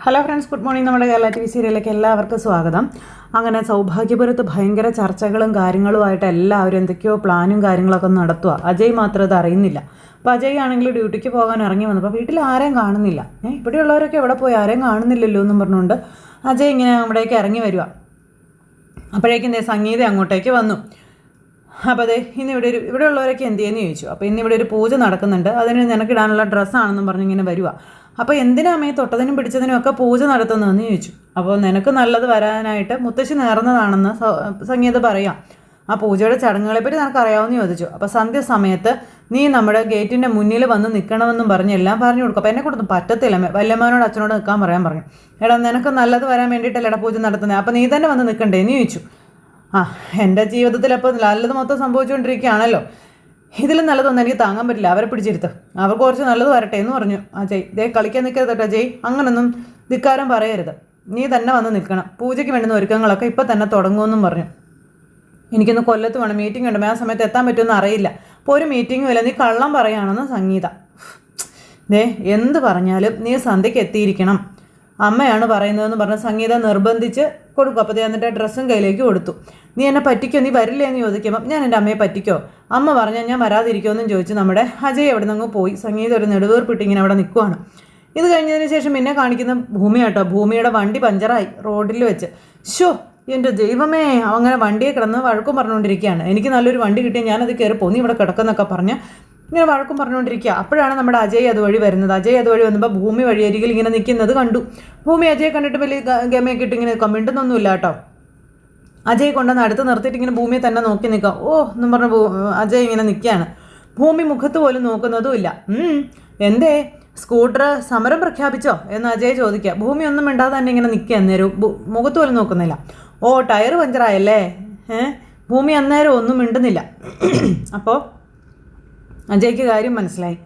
Hello friends, good morning. നമ്മുടെ Kerala TV സീരിയലിലേക്ക് എല്ലാവർക്കും സ്വാഗതം. അങ്ങനെ സൗഭാഗ്യപുരത്ത് ഭയങ്കര ചർച്ചകളും കാര്യങ്ങളുമായിട്ട് എല്ലാവരും എന്തൊക്കെയോ പ്ലാനും കാര്യങ്ങളൊക്കെ നടത്തുക. അജയ് മാത്രം അത് അറിയുന്നില്ല. അപ്പോൾ അജയ് ആണെങ്കിൽ ഡ്യൂട്ടിക്ക് പോകാൻ ഇറങ്ങി വന്നപ്പോൾ വീട്ടിൽ ആരെയും കാണുന്നില്ല. ഇവിടെയുള്ളവരൊക്കെ എവിടെ പോയി, ആരെയും കാണുന്നില്ലല്ലോ എന്നും പറഞ്ഞുകൊണ്ട് അജയ് ഇങ്ങനെ അവിടേക്ക് ഇറങ്ങി വരിക. അപ്പോഴേക്കും സംഗീത അങ്ങോട്ടേക്ക് വന്നു. അപ്പോൾ അതെ, ഇന്ന് ഇവിടെയുള്ളവരൊക്കെ എന്ത് ചെയ്യുന്നു ചോദിച്ചു. അപ്പോൾ ഇന്നിവിടെ ഒരു പൂജ നടക്കുന്നുണ്ട്, അതിന് നിനക്കിടാനുള്ള ഡ്രസ്സാണെന്നും പറഞ്ഞ് ഇങ്ങനെ വരിക. അപ്പോൾ എന്തിനാ അമ്മയെ തൊട്ടതിനും പിടിച്ചതിനും ഒക്കെ പൂജ നടത്തുന്നതെന്ന് ചോദിച്ചു. അപ്പോൾ നിനക്ക് നല്ലത് വരാനായിട്ട് മുത്തശ്ശി നേർന്നതാണെന്ന് സംഗീത പറയാം. ആ പൂജയുടെ ചടങ്ങുകളെപ്പറ്റി നിനക്കറിയാമെന്ന് ചോദിച്ചു. അപ്പോൾ സന്ധ്യ സമയത്ത് നീ നമ്മുടെ ഗേറ്റിൻ്റെ മുന്നിൽ വന്ന് നിൽക്കണമെന്നും പറഞ്ഞ് എല്ലാം പറഞ്ഞു കൊടുക്കും. അപ്പോൾ എന്നെക്കൊണ്ടൊന്നും പറ്റത്തില്ല, വല്യമ്മനോട് അച്ഛനോട് നിൽക്കാൻ പറയാൻ. എടാ, നിനക്ക് നല്ലത് വരാൻ വേണ്ടിയിട്ടല്ലേടാ പൂജ നടത്തുന്നത്, അപ്പോൾ നീ തന്നെ വന്ന് നിൽക്കണ്ടേ എന്ന് ചോദിച്ചു. എൻ്റെ ജീവിതത്തിൽ അപ്പോൾ നല്ലത് മൊത്തം സംഭവിച്ചുകൊണ്ടിരിക്കുകയാണല്ലോ, ഇതിലും നല്ലതൊന്നും എനിക്ക് താങ്ങാൻ പറ്റില്ല, അവരെ പിടിച്ചിരുത്ത്, അവർക്ക് കുറച്ച് നല്ലത് വരട്ടെ എന്ന് പറഞ്ഞു. അജയ്, കളിക്കാൻ നിൽക്കരുത് അജയ്, അങ്ങനൊന്നും ധിക്കാരം പറയരുത്, നീ തന്നെ വന്ന് നിൽക്കണം, പൂജയ്ക്ക് വേണ്ടുന്ന ഒരുക്കങ്ങളൊക്കെ ഇപ്പം തന്നെ തുടങ്ങുമെന്നും പറഞ്ഞു. എനിക്കൊന്ന് കൊല്ലത്ത് വേണം, മീറ്റിംഗ് ഉണ്ട്, ആ സമയത്ത് എത്താൻ പറ്റുമെന്ന് അറിയില്ല. അപ്പോൾ ഒരു മീറ്റിംഗും ഇല്ല, നീ കള്ളം പറയുകയാണെന്ന് സംഗീത. എന്ത് പറഞ്ഞാലും നീ സന്ധ്യയ്ക്ക് എത്തിയിരിക്കണം, അമ്മയാണ് പറയുന്നതെന്ന് പറഞ്ഞ് സംഗീത നിർബന്ധിച്ച് കൊടുക്കും. അപ്പോൾ എന്നിട്ട് ഡ്രസ്സും കയ്യിലേക്ക് കൊടുത്തു. നീ എന്നെ പറ്റിക്കോ, നീ വരില്ലേ എന്ന് ചോദിക്കുമ്പോൾ ഞാൻ എൻ്റെ അമ്മയെ പറ്റിക്കോ, അമ്മ പറഞ്ഞാൽ ഞാൻ വരാതിരിക്കുമെന്നും ചോദിച്ചു നമ്മുടെ അജയ് അവിടെ നിന്ന് പോയി. സംഗീത ഒരു നെടുവേർപ്പിട്ട് ഇങ്ങനെ അവിടെ നിൽക്കുവാണ്. ഇത് കഴിഞ്ഞതിന് ശേഷം പിന്നെ കാണിക്കുന്ന ഭൂമിയാട്ടോ. ഭൂമിയുടെ വണ്ടി പഞ്ചറായി റോഡിൽ വെച്ച്. എൻ്റെ ദൈവമേ, അങ്ങനെ വണ്ടിയെ കിടന്ന് വഴക്കും പറഞ്ഞുകൊണ്ടിരിക്കുകയാണ്. എനിക്ക് നല്ലൊരു വണ്ടി കിട്ടിയാൽ ഞാനത് കയറി പോന്നി ഇവിടെ കിടക്കുന്നൊക്കെ പറഞ്ഞ് ഇങ്ങനെ വഴക്കും പറഞ്ഞുകൊണ്ടിരിക്കുക. അപ്പോഴാണ് നമ്മുടെ അജയ് അതുവഴി വരുന്നത്. അജയ് അതുവഴി വന്നപ്പോൾ ഭൂമി വഴിയരികിൽ ഇങ്ങനെ നിൽക്കുന്നത് കണ്ടു. ഭൂമി അജയ് കണ്ടിട്ട് വലിയ ഗമയൊക്കെ ഇട്ട് ഇങ്ങനെ നിൽക്കാം, മിണ്ടുന്നൊന്നുമില്ല കേട്ടോ. അജയ് കൊണ്ടുവന്ന് അടുത്ത് നിർത്തിയിട്ട് ഇങ്ങനെ ഭൂമിയെ തന്നെ നോക്കി നിൽക്കാം. എന്നും പറഞ്ഞ് അജയ് ഇങ്ങനെ നിൽക്കുകയാണ്. ഭൂമി മുഖത്ത് പോലും നോക്കുന്നതുമില്ല. എന്തേ സ്കൂട്ടർ സമരം പ്രഖ്യാപിച്ചോ എന്ന് അജയ് ചോദിക്കുക. ഭൂമി ഒന്നും മിണ്ടാതെ തന്നെ ഇങ്ങനെ നിൽക്കുക. അന്നേരം മുഖത്ത് പോലും നോക്കുന്നില്ല. ടയർ പഞ്ചറായല്ലേ? ഭൂമി അന്നേരം ഒന്നും മിണ്ടുന്നില്ല. അപ്പോൾ അജയ്ക്ക് കാര്യം മനസ്സിലായി.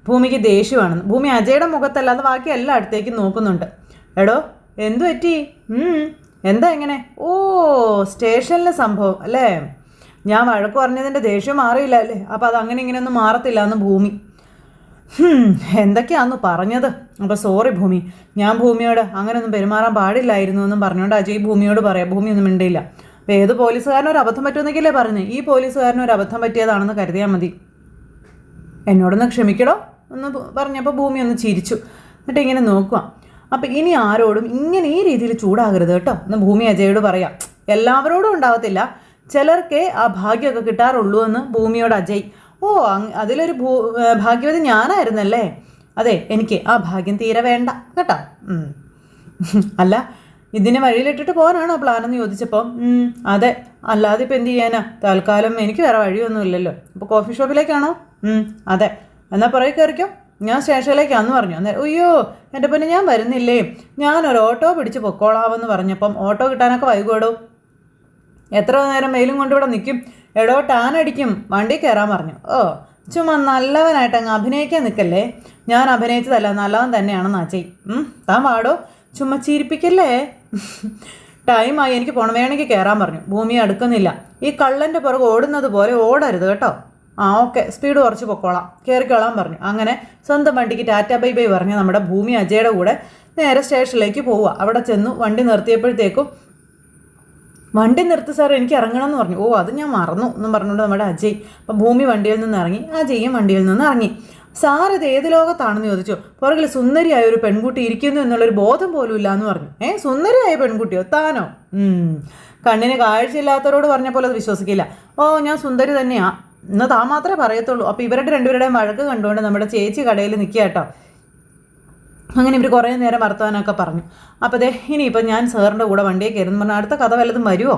ഭൂമിക്ക് ദേഷ്യമാണെന്ന്. ഭൂമി അജയുടെ മുഖത്തല്ലാതെ ബാക്കി എല്ലായിടത്തേക്കും നോക്കുന്നുണ്ട്. എടോ, എന്തു പറ്റി? എന്താ ഇങ്ങനെ? സ്റ്റേഷനിലെ സംഭവം അല്ലേ? ഞാൻ വഴക്ക് പറഞ്ഞതിൻ്റെ ദേഷ്യം മാറിയില്ല അല്ലേ? അപ്പോൾ അത് അങ്ങനെ ഇങ്ങനെയൊന്നും മാറത്തില്ല എന്ന് ഭൂമി. എന്തൊക്കെയാണെന്ന് പറഞ്ഞത്? അപ്പോൾ സോറി ഭൂമി, ഞാൻ ഭൂമിയോട് അങ്ങനെയൊന്നും പെരുമാറാൻ പാടില്ലായിരുന്നു എന്നും പറഞ്ഞുകൊണ്ട് അജയ് ഭൂമിയോട് പറയാം. ഭൂമി ഒന്നും മിണ്ടില്ല. അപ്പോൾ ഏത് പോലീസുകാരനൊരു അബദ്ധം പറ്റുമെന്നൊക്കെയല്ലേ പറഞ്ഞത്? ഈ പോലീസുകാരനൊരു അബദ്ധം പറ്റിയതാണെന്ന് കരുതിയാൽ മതി, എന്നോടൊന്ന് ക്ഷമിക്കടോ എന്ന് പറഞ്ഞപ്പോൾ ഭൂമി ഒന്ന് ചിരിച്ചു. എന്നിട്ട് ഇങ്ങനെ നോക്കുക. അപ്പം ഇനി ആരോടും ഇങ്ങനെ ഈ രീതിയിൽ ചൂടാകരുത് കേട്ടോ എന്ന് ഭൂമി അജയോട് പറയാം. എല്ലാവരോടും ഉണ്ടാവത്തില്ല, ചിലർക്കേ ആ ഭാഗ്യമൊക്കെ കിട്ടാറുള്ളൂ എന്ന് ഭൂമിയോട് അജയ്. അതിലൊരു ഭാഗ്യവതി ഞാനായിരുന്നല്ലേ? അതെ, എനിക്ക് ആ ഭാഗ്യം തീരെ വേണ്ട കേട്ടോ. അല്ല, ഇതിനെ വഴിയിലിട്ടിട്ട് പോകാനാണോ പ്ലാൻ എന്ന് ചോദിച്ചപ്പോൾ അതെ, അല്ലാതെ ഇപ്പം എന്ത് ചെയ്യാനാ, തൽക്കാലം എനിക്ക് വേറെ വഴിയൊന്നും ഇല്ലല്ലോ. അപ്പോൾ കോഫി ഷോപ്പിലേക്കാണോ? അതെ, എന്നാൽ പുറകെ കയറിക്കോ, ഞാൻ സ്റ്റേഷനിലേക്കാന്ന് പറഞ്ഞു. അന്നേരം അയ്യോ എൻ്റെ പിന്നെ ഞാൻ വരുന്നില്ലേ, ഞാനൊരു ഓട്ടോ പിടിച്ച് പൊക്കോളാമെന്ന് പറഞ്ഞപ്പം ഓട്ടോ കിട്ടാനൊക്കെ വൈകുമോ? എത്ര നേരം വെയിലും കൊണ്ട് ഇവിടെ നിൽക്കും? എടോ, ടാൻ അടിക്കും, വണ്ടി കയറാൻ പറഞ്ഞു. ചുമ്മാ നല്ലവനായിട്ട് അങ്ങ് അഭിനയിക്കാൻ നിൽക്കല്ലേ. ഞാൻ അഭിനയിച്ചതല്ല, നല്ലവൻ തന്നെയാണെന്ന് അജയ്. താൻ വാടോ, ചുമ്മാ ചിരിപ്പിക്കല്ലേ. ടൈമായി, എനിക്ക് പോണം, വേണമെങ്കിൽ കയറാൻ പറഞ്ഞു. ഭൂമി അടുക്കുന്നില്ല. ഈ കള്ളൻ്റെ പുറകെ ഓടുന്നത് പോലെ ഓടരുത് കേട്ടോ. ഓക്കെ, സ്പീഡ് കുറച്ച് പൊക്കോളാം, കയറിക്കോളാൻ പറഞ്ഞു. അങ്ങനെ സ്വന്തം വണ്ടിക്ക് ടാറ്റ ബൈ ബൈ പറഞ്ഞ് നമ്മുടെ ഭൂമി അജയുടെ കൂടെ നേരെ സ്റ്റേഷനിലേക്ക് പോവുക. അവിടെ ചെന്നു വണ്ടി നിർത്തിയപ്പോഴത്തേക്കും വണ്ടി നിർത്തി സാർ, എനിക്ക് ഇറങ്ങണം എന്ന് പറഞ്ഞു. അത് ഞാൻ മറന്നു എന്നും പറഞ്ഞുകൊണ്ട് നമ്മുടെ അജയ്. അപ്പം ഭൂമി വണ്ടിയിൽ നിന്ന് ഇറങ്ങി, അജയും വണ്ടിയിൽ നിന്ന് ഇറങ്ങി. സാർ ഇത് ഏത് ലോകത്താണെന്ന് ചോദിച്ചു. പുറകിൽ സുന്ദരിയായ ഒരു പെൺകുട്ടി ഇരിക്കുന്നു എന്നുള്ളൊരു ബോധം പോലും ഇല്ല എന്ന് പറഞ്ഞു. സുന്ദരിയായ പെൺകുട്ടിയോ? താനോ? കണ്ണിന് കാഴ്ചയില്ലാത്തവരോട് പറഞ്ഞപ്പോൾ അത് വിശ്വസിക്കില്ല. ഞാൻ സുന്ദരി തന്നെയാ എന്നാൽ താൻ മാത്രമേ പറയത്തുള്ളൂ. അപ്പോൾ ഇവരുടെ രണ്ടുപേരുടെയും വഴക്ക് കണ്ടുകൊണ്ട് നമ്മുടെ ചേച്ചി കടയിൽ നിൽക്കുക കേട്ടോ. അങ്ങനെ ഇവർ കുറേ നേരം വർത്തമാനമൊക്കെ പറഞ്ഞു. അപ്പോൾ ഇനിയിപ്പോൾ ഞാൻ സാറിൻ്റെ കൂടെ വണ്ടിയെ കയറുന്നു പറഞ്ഞാൽ അടുത്ത കഥ വല്ലതും വരുമോ?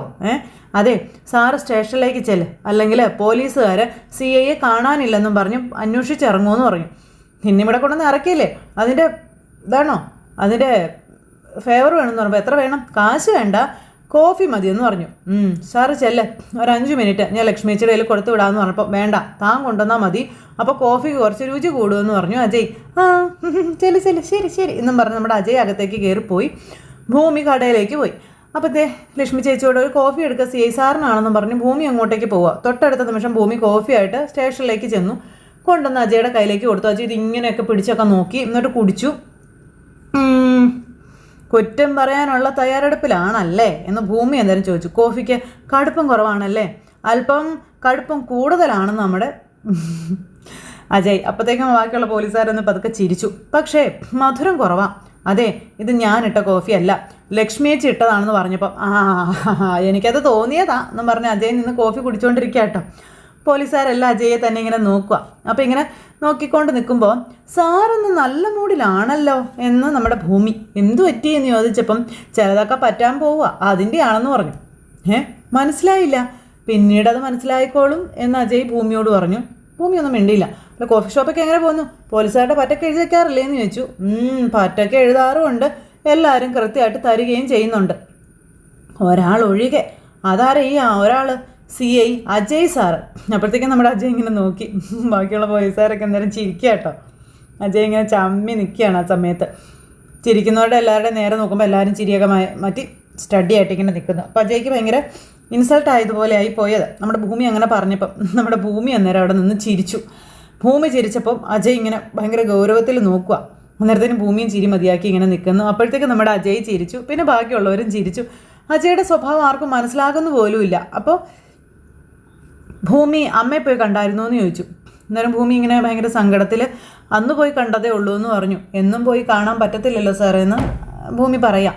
അതെ, സാറ് സ്റ്റേഷനിലേക്ക് ചെല്ല്, അല്ലെങ്കിൽ പോലീസുകാർ CIയെ കാണാനില്ലെന്നും പറഞ്ഞ് അന്വേഷിച്ചിറങ്ങുമെന്ന് പറഞ്ഞു. നിന്നിവിടെ കൊണ്ടുവന്ന് ഇറക്കിയില്ലേ, അതിൻ്റെ ഇതാണോ, അതിൻ്റെ ഫേവർ വേണമെന്ന് പറയുമ്പോൾ എത്ര വേണം? കാശ് വേണ്ട, കോഫി മതിയെന്ന് പറഞ്ഞു. സാറ് ചെല്ല്, ഒരു 5 മിനിറ്റ് ഞാൻ ലക്ഷ്മിച്ചിയുടെ കയ്യിൽ കൊടുത്തു വിടാമെന്ന് പറഞ്ഞപ്പോൾ വേണ്ട, താൻ കൊണ്ടുവന്നാൽ മതി, അപ്പോൾ കോഫിക്ക് കുറച്ച് രുചി കൂടുമെന്ന് പറഞ്ഞു അജയ്. ചെല്ല് ചെല്ല്, ശരി ശരി എന്നും പറഞ്ഞ് നമ്മുടെ അജയ് അകത്തേക്ക് കയറിപ്പോയി. ഭൂമി കടയിലേക്ക് പോയി. അപ്പോൾ ലക്ഷ്മി ചേച്ചിയോട് ഒരു കോഫി എടുക്കുക CI സാറിനാണെന്നും പറഞ്ഞ് ഭൂമി അങ്ങോട്ടേക്ക് പോവുക. തൊട്ടടുത്ത നിമിഷം ഭൂമി കോഫിയായിട്ട് സ്റ്റേഷനിലേക്ക് ചെന്നു. കൊണ്ടുവന്ന് അജയുടെ കയ്യിലേക്ക് കൊടുത്തു. അജയ് ഇത് ഇങ്ങനെയൊക്കെ പിടിച്ചൊക്കെ നോക്കി, എന്നിട്ട് കുടിച്ചു. കുറ്റം പറയാനുള്ള തയ്യാറെടുപ്പിലാണല്ലേ എന്ന് ഭൂമി എന്തായാലും ചോദിച്ചു. കോഫിക്ക് കടുപ്പം കുറവാണല്ലേ? അല്പം കടുപ്പം കൂടുതലാണെന്ന് നമ്മുടെ അജയ്. അപ്പോഴത്തേക്കും ബാക്കിയുള്ള പോലീസുകാരൊന്ന് പതുക്കെ ചിരിച്ചു. പക്ഷേ മധുരം കുറവാ. അതെ, ഇത് ഞാനിട്ട കോഫിയല്ല, ലക്ഷ്മിയേച്ചി ഇട്ടതാണെന്ന് പറഞ്ഞപ്പം എനിക്കത് തോന്നിയതാ എന്നും പറഞ്ഞ് അജയ് നിന്ന് കോഫി കുടിച്ചുകൊണ്ടിരിക്കുക കേട്ടോ. പോലീസുകാരെല്ലാം അജയെ തന്നെ ഇങ്ങനെ നോക്കുക. അപ്പോൾ ഇങ്ങനെ നോക്കിക്കൊണ്ട് നിൽക്കുമ്പോൾ സാറൊന്ന് നല്ല മൂഡിലാണല്ലോ എന്ന് നമ്മുടെ ഭൂമി. എന്തു പറ്റി എന്ന് ചോദിച്ചപ്പം ചിലതൊക്കെ പറ്റാൻ പോവുക, അതിൻ്റെ ആണെന്ന് പറഞ്ഞു. മനസ്സിലായില്ല. പിന്നീട് അത് മനസ്സിലായിക്കോളും എന്ന് അജയ് ഭൂമിയോട് പറഞ്ഞു. ഭൂമി ഒന്നും മിണ്ടിയില്ല. അല്ല, കോഫി ഷോപ്പൊക്കെ എങ്ങനെ പോകുന്നു? പോലീസുകാരുടെ പറ്റൊക്കെ എഴുതി വയ്ക്കാറില്ലേ എന്ന് ചോദിച്ചു. പറ്റൊക്കെ എഴുതാറുമുണ്ട്, എല്ലാവരും കൃത്യമായിട്ട് തരികയും ചെയ്യുന്നുണ്ട്, ഒരാൾ ഒഴികെ. അതാരെ ഈ ഒരാൾ? CI Ajay sir. അപ്പോഴത്തേക്കും നമ്മുടെ അജയ് ഇങ്ങനെ നോക്കി. ബാക്കിയുള്ള പോലീസുകാരൊക്കെ എന്തായാലും ചിരിക്കുക കേട്ടോ. അജയ് ഇങ്ങനെ ചമ്മി നിൽക്കുകയാണ് ആ സമയത്ത്. ചിരിക്കുന്നവരുടെ എല്ലാവരുടെയും നേരെ നോക്കുമ്പോൾ എല്ലാവരും ചിരിയൊക്കെ മാറ്റി സ്റ്റഡി ആയിട്ട് ഇങ്ങനെ നിൽക്കുന്നു. അപ്പോൾ അജയ്ക്ക് ഭയങ്കര ഇൻസൾട്ട് ആയതുപോലെ ആയി പോയത്. നമ്മുടെ ഭൂമി അങ്ങനെ പറഞ്ഞപ്പം നമ്മുടെ ഭൂമി അന്നേരം അവിടെ നിന്ന് ചിരിച്ചു. ഭൂമി ചിരിച്ചപ്പം അജയ് ഇങ്ങനെ ഭയങ്കര ഗൗരവത്തിൽ നോക്കുക. അന്നേരത്തേനും ഭൂമിയും ചിരി മതിയാക്കി ഇങ്ങനെ നിൽക്കുന്നു. അപ്പോഴത്തേക്ക് നമ്മുടെ അജയ് ചിരിച്ചു, പിന്നെ ബാക്കിയുള്ളവരും ചിരിച്ചു. അജയുടെ സ്വഭാവം ആർക്കും മനസ്സിലാകുന്നു പോലുമില്ല. അപ്പോൾ ഭൂമി അമ്മയെ പോയി കണ്ടായിരുന്നു എന്ന് ചോദിച്ചു. അന്നേരം ഭൂമി ഇങ്ങനെ ഭയങ്കര സങ്കടത്തിൽ അന്ന് പോയി കണ്ടതേ ഉള്ളൂ എന്ന് പറഞ്ഞു. എന്നും പോയി കാണാൻ പറ്റത്തില്ലല്ലോ സാറേ എന്ന് ഭൂമി പറയാം.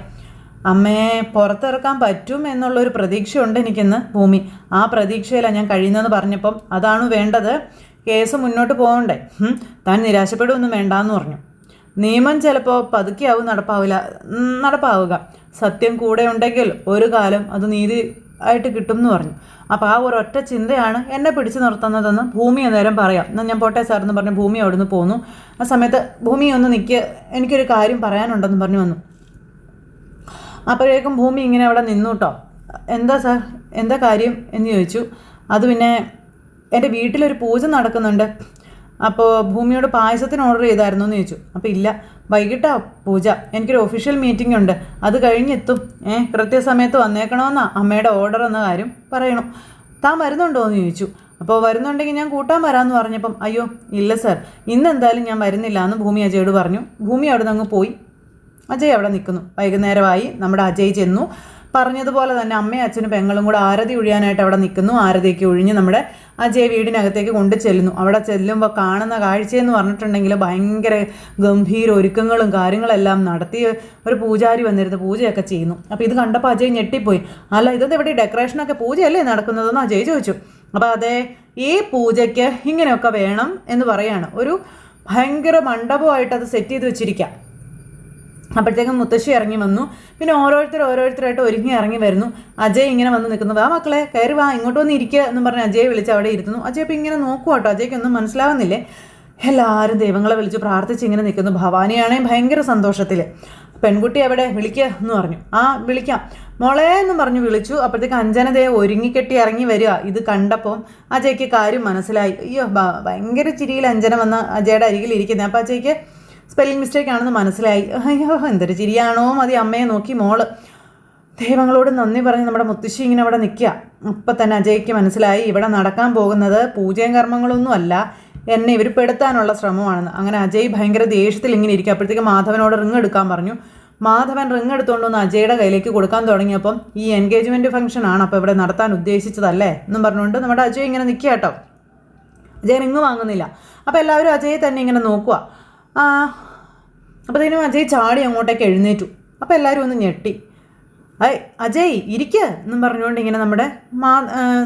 അമ്മയെ പുറത്തിറക്കാൻ പറ്റും എന്നുള്ളൊരു പ്രതീക്ഷയുണ്ട് എനിക്കെന്ന് ഭൂമി. ആ പ്രതീക്ഷയിലാണ് ഞാൻ കഴിയുന്നതെന്ന് പറഞ്ഞപ്പം അതാണ് വേണ്ടത്, കേസ് മുന്നോട്ട് പോകണ്ടേ, താൻ നിരാശപ്പെടുകയൊന്നും വേണ്ടാന്ന് പറഞ്ഞു. നിയമം ചിലപ്പോൾ പതുക്കെയാവും നടപ്പാവുക. സത്യം കൂടെ ഉണ്ടെങ്കിൽ ഒരു കാലം അത് നീതി ആയിട്ട് കിട്ടും എന്ന് പറഞ്ഞു. അപ്പോൾ ആ ഒരൊറ്റ ചിന്തയാണ് എന്നെ പിടിച്ചു നിർത്തുന്നതെന്ന് ഭൂമി അന്നേരം പറയാം. എന്നാൽ ഞാൻ പോട്ടെ സാർ എന്ന് പറഞ്ഞ് ഭൂമി അവിടെ നിന്ന് പോന്നു. ആ സമയത്ത് ഭൂമി ഒന്ന് നിൽക്കുക, എനിക്കൊരു കാര്യം പറയാനുണ്ടെന്ന് പറഞ്ഞു വന്നു. അപ്പോഴേക്കും ഭൂമി ഇങ്ങനെ അവിടെ നിന്നു കേട്ടോ. എന്താ സാർ, എന്താ കാര്യം എന്ന് ചോദിച്ചു. അത് പിന്നെ എൻ്റെ വീട്ടിലൊരു പൂജ നടക്കുന്നുണ്ട്, അപ്പോൾ ഭൂമിയോട് പായസത്തിന് ഓർഡർ ചെയ്തായിരുന്നു എന്ന് ചോദിച്ചു. അപ്പോൾ ഇല്ല, വൈകിട്ടാ പൂജ, എനിക്കൊരു ഒഫീഷ്യൽ മീറ്റിംഗ് ഉണ്ട്, അത് കഴിഞ്ഞെത്തും, കൃത്യസമയത്ത് വന്നേക്കണമെന്നാ അമ്മയുടെ ഓർഡർ എന്ന കാര്യം പറയണം. താൻ വരുന്നുണ്ടോ എന്ന് ചോദിച്ചു. അപ്പോൾ വരുന്നുണ്ടെങ്കിൽ ഞാൻ കൂട്ടാൻ വരാമെന്ന് പറഞ്ഞപ്പം അയ്യോ ഇല്ല സാർ, ഇന്നെന്തായാലും ഞാൻ വരുന്നില്ല എന്ന് ഭൂമി അജയോട് പറഞ്ഞു. ഭൂമി അവിടെ നിന്ന് അങ്ങ് പോയി. അജയ് അവിടെ നിൽക്കുന്നു. വൈകുന്നേരമായി. നമ്മുടെ അജയ് ചെന്നു. പറഞ്ഞതുപോലെ തന്നെ അമ്മയും അച്ഛനും പെങ്ങളും കൂടെ ആരതി ഒഴിയാനായിട്ട് അവിടെ നിൽക്കുന്നു. ആരതിയൊക്കെ ഒഴിഞ്ഞ് നമ്മുടെ അജയ് വീടിനകത്തേക്ക് കൊണ്ട് ചെല്ലുന്നു. അവിടെ ചെല്ലുമ്പോൾ കാണുന്ന കാഴ്ചയെന്ന് പറഞ്ഞിട്ടുണ്ടെങ്കിൽ ഭയങ്കര ഗംഭീര ഒരുക്കങ്ങളും കാര്യങ്ങളെല്ലാം നടത്തി ഒരു പൂജാരി വന്നിരുന്ന് പൂജയൊക്കെ ചെയ്യുന്നു. അപ്പോൾ ഇത് കണ്ടപ്പോൾ അജയ് ഞെട്ടിപ്പോയി. അല്ല, ഇതെന്താ ഇവിടെ ഡെക്കറേഷനൊക്കെ പൂജയല്ലേ നടക്കുന്നതെന്ന് അജയ് ചോദിച്ചു. അപ്പോൾ അതെ, ഈ പൂജയ്ക്ക് ഇങ്ങനെയൊക്കെ വേണം എന്ന് പറയാണ്. ഒരു ഭയങ്കര മണ്ഡപമായിട്ട് അത് സെറ്റ് ചെയ്ത് വെച്ചിരിക്കാം. അപ്പോഴത്തേക്കും മുത്തശ്ശി ഇറങ്ങി വന്നു. പിന്നെ ഓരോരുത്തരായിട്ട് ഒരുങ്ങി ഇറങ്ങി വരുന്നു. അജയ് ഇങ്ങനെ വന്ന് നിൽക്കുന്നു. വാ മക്കളെ, കയറി വാ, ഇങ്ങോട്ട് വന്ന് ഇരിക്കുക എന്ന് പറഞ്ഞ് അജയ് വിളിച്ച് അവിടെ ഇരുത്തുന്നു. അജയ് ഇപ്പം ഇങ്ങനെ നോക്കുക കേട്ടോ. അജയ്ക്കൊന്നും മനസ്സിലാവുന്നില്ലേ. എല്ലാവരും ദൈവങ്ങളെ വിളിച്ച് പ്രാർത്ഥിച്ച് ഇങ്ങനെ നിൽക്കുന്നു. ഭവാനിയാണെങ്കിൽ ഭയങ്കര സന്തോഷത്തിൽ. പെൺകുട്ടി എവിടെ, വിളിക്കുക എന്ന് പറഞ്ഞു. വിളിക്കാം മോളെ എന്നും പറഞ്ഞു വിളിച്ചു. അപ്പോഴത്തേക്ക് അഞ്ജനതയെ ഒരുങ്ങിക്കെട്ടി ഇറങ്ങി വരിക. ഇത് കണ്ടപ്പം അജയ്ക്ക് കാര്യം മനസ്സിലായി. അയ്യോ, ഭയങ്കര ചിരിയിൽ അഞ്ജന വന്ന് അജയുടെ അരികിൽ ഇരിക്കുന്നത്. അപ്പോൾ അജയ്ക്ക് സ്പെല്ലിംഗ് മിസ്റ്റേക്ക് ആണെന്ന് മനസ്സിലായി. അയ്യോ, എന്തൊരു ചിരിയാണോ മതി അമ്മയെ നോക്കി മോള്. ദൈവങ്ങളോട് നന്ദി പറഞ്ഞ് നമ്മുടെ മുത്തശ്ശി ഇങ്ങനെ അവിടെ നിൽക്കുക. അപ്പം തന്നെ അജയ്ക്ക് മനസ്സിലായി ഇവിടെ നടക്കാൻ പോകുന്നത് പൂജയും കർമ്മങ്ങളൊന്നും അല്ല, എന്നെ ഇവർ പെടുത്താനുള്ള ശ്രമമാണെന്ന്. അങ്ങനെ അജയ് ഭയങ്കര ദേഷ്യത്തിൽ ഇങ്ങനെ ഇരിക്കുക. അപ്പോഴത്തേക്ക് മാധവനോട് റിങ് എടുക്കാൻ പറഞ്ഞു. മാധവൻ റിങ് എടുത്തുകൊണ്ട് വന്ന് അജയുടെ കയ്യിലേക്ക് കൊടുക്കാൻ തുടങ്ങിയപ്പം ഈ എൻഗേജ്മെൻറ്റ് ഫംഗ്ഷൻ ആണ്, അപ്പോൾ ഇവിടെ നടത്താൻ ഉദ്ദേശിച്ചതല്ലേ എന്നും പറഞ്ഞുകൊണ്ട് നമ്മുടെ അജയ് ഇങ്ങനെ നിൽക്കുക കേട്ടോ. അജയ് റിങ് വാങ്ങുന്നില്ല. അപ്പോൾ എല്ലാവരും അജയെ തന്നെ ഇങ്ങനെ നോക്കുക. അപ്പോഴത്തേനും അജയ് ചാടി അങ്ങോട്ടേക്ക് എഴുന്നേറ്റു. അപ്പോൾ എല്ലാവരും ഒന്ന് ഞെട്ടി. അജയ് ഇരിക്കുക എന്നും പറഞ്ഞുകൊണ്ട് ഇങ്ങനെ നമ്മുടെ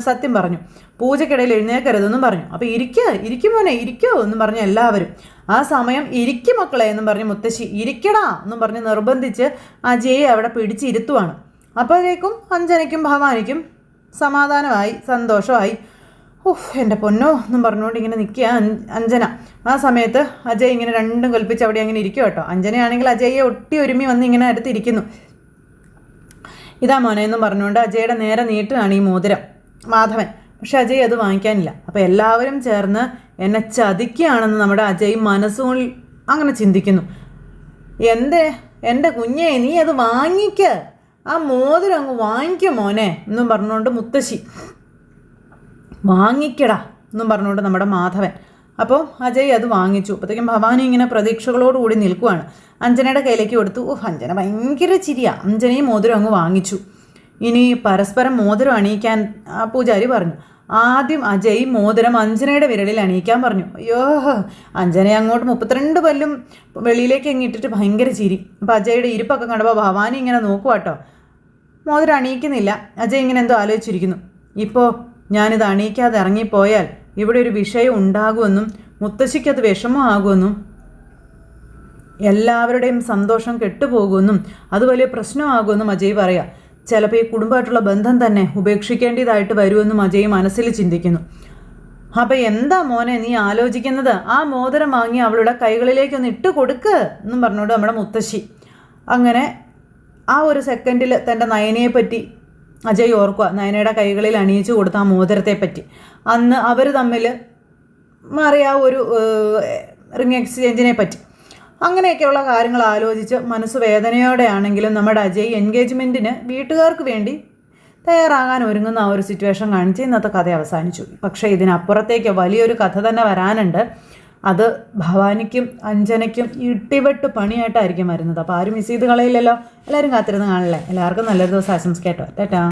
സത്യം പറഞ്ഞു. പൂജയ്ക്കിടയിൽ എഴുന്നേക്കരുതെന്നും പറഞ്ഞു. അപ്പോൾ ഇരിക്കും മോനെ, ഇരിക്കോ എന്നും പറഞ്ഞു എല്ലാവരും. ആ സമയം ഇരിക്കും മക്കളെ എന്നും പറഞ്ഞ് മുത്തശ്ശി ഇരിക്കടാ എന്നും പറഞ്ഞ് നിർബന്ധിച്ച് അജയെ അവിടെ പിടിച്ചിരുത്തുവാണ്. അപ്പോഴേക്കും അഞ്ജനയ്ക്കും ഭവാനിക്കും സമാധാനമായി, സന്തോഷമായി. എൻ്റെ പൊന്നോ എന്നും പറഞ്ഞുകൊണ്ട് ഇങ്ങനെ നിൽക്കുക അഞ്ജന. ആ സമയത്ത് അജയ് ഇങ്ങനെ രണ്ടും കൽപ്പിച്ച് അവിടെ അങ്ങനെ ഇരിക്കും കേട്ടോ. അഞ്ജനയാണെങ്കിൽ അജയെ ഒട്ടി ഒരുമി വന്ന് ഇങ്ങനെ അടുത്തിരിക്കുന്നു. ഇതാ മോനെ എന്നും പറഞ്ഞുകൊണ്ട് അജയുടെ നേരെ നീട്ടുകയാണ് ഈ മോതിരം മാധവൻ. പക്ഷെ അജയ് അത് വാങ്ങിക്കാനില്ല. അപ്പോൾ എല്ലാവരും ചേർന്ന് എന്നെ ചതിക്കുകയാണെന്ന് നമ്മുടെ അജയ് മനസ്സുകളിൽ അങ്ങനെ ചിന്തിക്കുന്നു. എൻ്റെ കുഞ്ഞെ, നീ അത് വാങ്ങിക്ക, ആ മോതിരം അങ്ങ് വാങ്ങിക്കും മോനെ എന്നും പറഞ്ഞുകൊണ്ട് മുത്തശ്ശി വാങ്ങിക്കടാ എന്നും പറഞ്ഞുകൊണ്ട് നമ്മുടെ മാധവൻ. അപ്പോൾ അജയ് അത് വാങ്ങിച്ചു. അപ്പോഴത്തേക്കും ഭവാനി ഇങ്ങനെ പ്രതീക്ഷകളോടുകൂടി നിൽക്കുവാണ്. അഞ്ജനയുടെ കയ്യിലേക്ക് കൊടുത്തു. അഞ്ജന ഭയങ്കര ചിരിയാണ്. അഞ്ജനയും മോതിരം അങ്ങ് വാങ്ങിച്ചു. ഇനി പരസ്പരം മോതിരം അണിയിക്കാൻ പൂജാരി പറഞ്ഞു. ആദ്യം അജയ് മോതിരം അഞ്ജനയുടെ വിരലിൽ അണിയിക്കാൻ പറഞ്ഞു. അയ്യോ, അഞ്ജനയെ അങ്ങോട്ട് 32 പല്ലും വെളിയിലേക്ക് ഇട്ടിട്ട് ഭയങ്കര ചിരി. അപ്പോൾ അജയുടെ ഇരിപ്പൊക്കെ കണ്ടപ്പോൾ ഭവാനി ഇങ്ങനെ നോക്കുവാട്ടോ. മോതിരം അണിയിക്കുന്നില്ല. അജയ് ഇങ്ങനെ എന്തോ ആലോചിച്ചിരിക്കുന്നു. ഇപ്പോൾ ഞാനിത് അണിയിക്കാതെ ഇറങ്ങിപ്പോയാൽ ഇവിടെ ഒരു വിഷയം ഉണ്ടാകുമെന്നും മുത്തശ്ശിക്കത് വിഷമമാകുമെന്നും എല്ലാവരുടെയും സന്തോഷം കെട്ടുപോകുമെന്നും അത് വലിയ പ്രശ്നമാകുമെന്നും അജയ് പറയാം. ചിലപ്പോൾ ഈ കുടുംബമായിട്ടുള്ള ബന്ധം തന്നെ ഉപേക്ഷിക്കേണ്ടതായിട്ട് വരുമെന്നും അജയ് മനസ്സിൽ ചിന്തിക്കുന്നു. അപ്പം എന്താ മോനെ നീ ആലോചിക്കുന്നത്? ആ മോതിരം വാങ്ങി അവളുടെ കൈകളിലേക്കൊന്ന് ഇട്ട് കൊടുക്ക് എന്നും പറഞ്ഞുകൊണ്ട് നമ്മുടെ മുത്തശ്ശി. അങ്ങനെ ആ ഒരു സെക്കൻഡിൽ തൻ്റെ നയനയെ പറ്റി അജയ് ഓർക്കുക. നയനയുടെ കൈകളിൽ അണിയിച്ചു കൊടുത്ത ആ മോതിരത്തെ പറ്റി. അന്ന് അവർ തമ്മിൽ മാറിയ ആ ഒരു റിംഗ് എക്സ്ചേഞ്ചിനെ പറ്റി അങ്ങനെയൊക്കെയുള്ള കാര്യങ്ങൾ ആലോചിച്ച് മനസ്സ് വേദനയോടെയാണെങ്കിലും നമ്മുടെ അജയ് എൻഗേജ്മെൻറ്റിന് വീട്ടുകാർക്ക് വേണ്ടി തയ്യാറാകാൻ ഒരുങ്ങുന്ന ആ ഒരു സിറ്റുവേഷൻ കാണിച്ച് ഇന്നത്തെ കഥ അവസാനിച്ചു. പക്ഷേ ഇതിനപ്പുറത്തേക്ക് വലിയൊരു കഥ തന്നെ വരാനുണ്ട്. അത് ഭവാനിക്കും അഞ്ജനയ്ക്കും ഇട്ടിവെട്ട് പണിയായിട്ടായിരിക്കും വരുന്നത്. അപ്പോൾ ആരും മിസ് ചെയ്ത് കളയില്ലല്ലോ. എല്ലാവരും കാത്തിരുന്ന് കാണില്ലേ. എല്ലാവർക്കും നല്ലൊരു ദിവസം ആശംസിക്കട്ടോ. ടാറ്റാ.